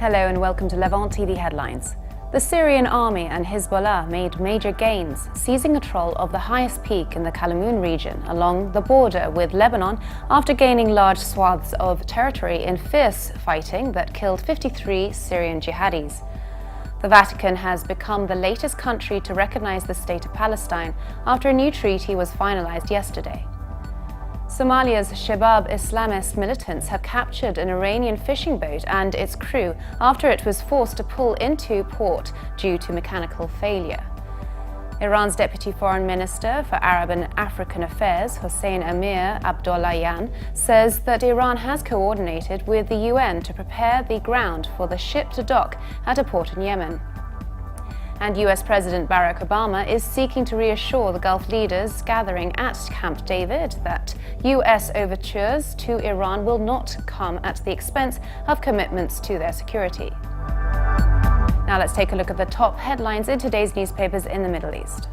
Hello and welcome to Levant TV headlines. The Syrian army and Hezbollah made major gains, seizing control of the highest peak in the Kalamoun region along the border with Lebanon after gaining large swaths of territory in fierce fighting that killed 53 Syrian jihadis. The Vatican has become the latest country to recognize the state of Palestine after a new treaty was finalized yesterday. Somalia's Shabab Islamist militants have captured an Iranian fishing boat and its crew after it was forced to pull into port due to mechanical failure. Iran's Deputy Foreign Minister for Arab and African Affairs, Hossein Amir Abdollahian, says that Iran has coordinated with the UN to prepare the ground for the ship to dock at a port in Yemen. And US President Barack Obama is seeking to reassure the Gulf leaders gathering at Camp David that US overtures to Iran will not come at the expense of commitments to their security. Now let's take a look at the top headlines in today's newspapers in the Middle East.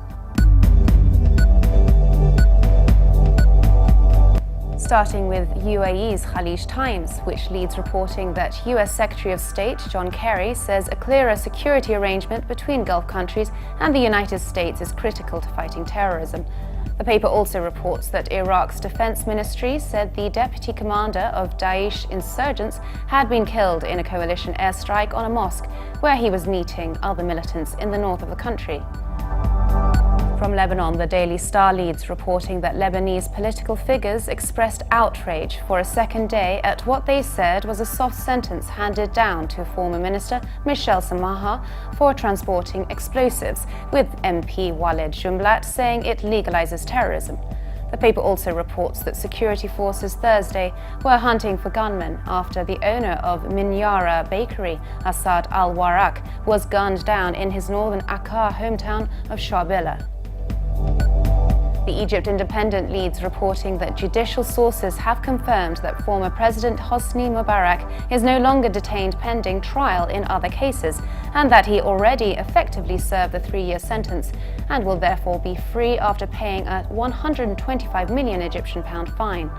Starting with UAE's Khaleej Times, which leads reporting that US Secretary of State John Kerry says a clearer security arrangement between Gulf countries and the United States is critical to fighting terrorism. The paper also reports that Iraq's Defense Ministry said the deputy commander of Daesh insurgents had been killed in a coalition airstrike on a mosque where he was meeting other militants in the north of the country. From Lebanon, the Daily Star leads reporting that Lebanese political figures expressed outrage for a second day at what they said was a soft sentence handed down to former minister Michel Samaha for transporting explosives, with MP Walid Jumblat saying it legalizes terrorism. The paper also reports that security forces Thursday were hunting for gunmen after the owner of Minyara Bakery, Assad al-Warraq, was gunned down in his northern Akkar hometown of Shabila. The Egypt Independent leads reporting that judicial sources have confirmed that former President Hosni Mubarak is no longer detained pending trial in other cases, and that he already effectively served the 3-year sentence and will therefore be free after paying a 125 million Egyptian pound fine.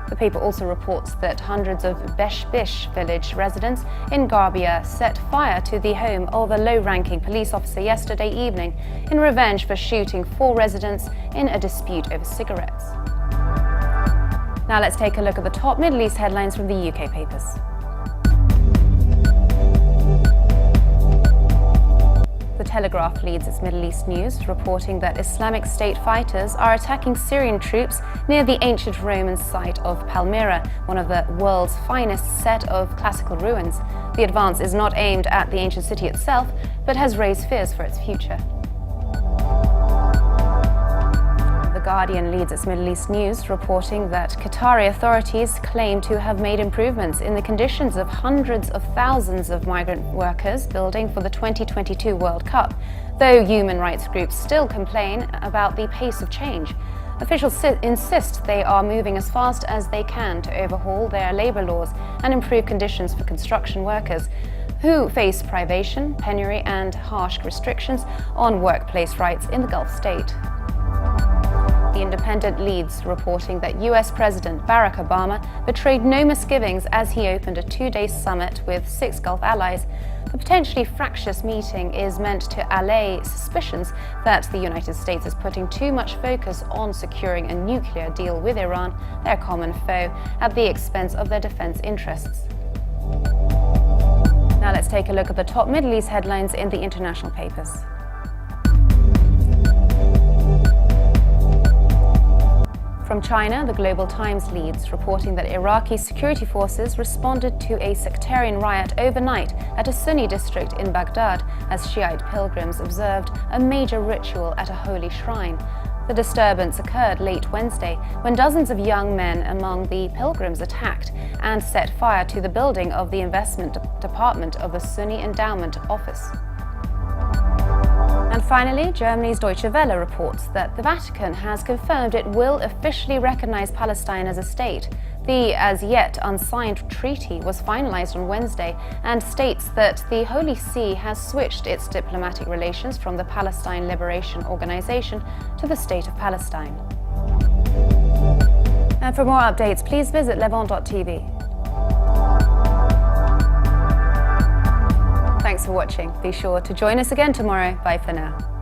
The paper also reports that hundreds of Beshbish village residents in Garbia set fire to the home of a low-ranking police officer yesterday evening in revenge for shooting 4 residents in a dispute over cigarettes. Now let's take a look at the top Middle East headlines from the UK papers. The Telegraph leads its Middle East news, reporting that Islamic State fighters are attacking Syrian troops near the ancient Roman site of Palmyra, one of the world's finest set of classical ruins. The advance is not aimed at the ancient city itself, but has raised fears for its future. The Guardian leads its Middle East news, reporting that Qatari authorities claim to have made improvements in the conditions of hundreds of thousands of migrant workers building for the 2022 World Cup, though human rights groups still complain about the pace of change. Officials insist they are moving as fast as they can to overhaul their labor laws and improve conditions for construction workers, who face privation, penury, and harsh restrictions on workplace rights in the Gulf state. The Independent leads reporting that US President Barack Obama betrayed no misgivings as he opened a 2-day summit with 6 Gulf allies. The potentially fractious meeting is meant to allay suspicions that the United States is putting too much focus on securing a nuclear deal with Iran, their common foe, at the expense of their defense interests. Now let's take a look at the top Middle East headlines in the international papers. From China, the Global Times leads, reporting that Iraqi security forces responded to a sectarian riot overnight at a Sunni district in Baghdad as Shiite pilgrims observed a major ritual at a holy shrine. The disturbance occurred late Wednesday when dozens of young men among the pilgrims attacked and set fire to the building of the investment department of the Sunni Endowment Office. And finally, Germany's Deutsche Welle reports that the Vatican has confirmed it will officially recognize Palestine as a state. The as-yet unsigned treaty was finalized on Wednesday and states that the Holy See has switched its diplomatic relations from the Palestine Liberation Organization to the State of Palestine. And for more updates, please visit levant.tv. Thanks for watching. Be sure to join us again tomorrow. Bye for now.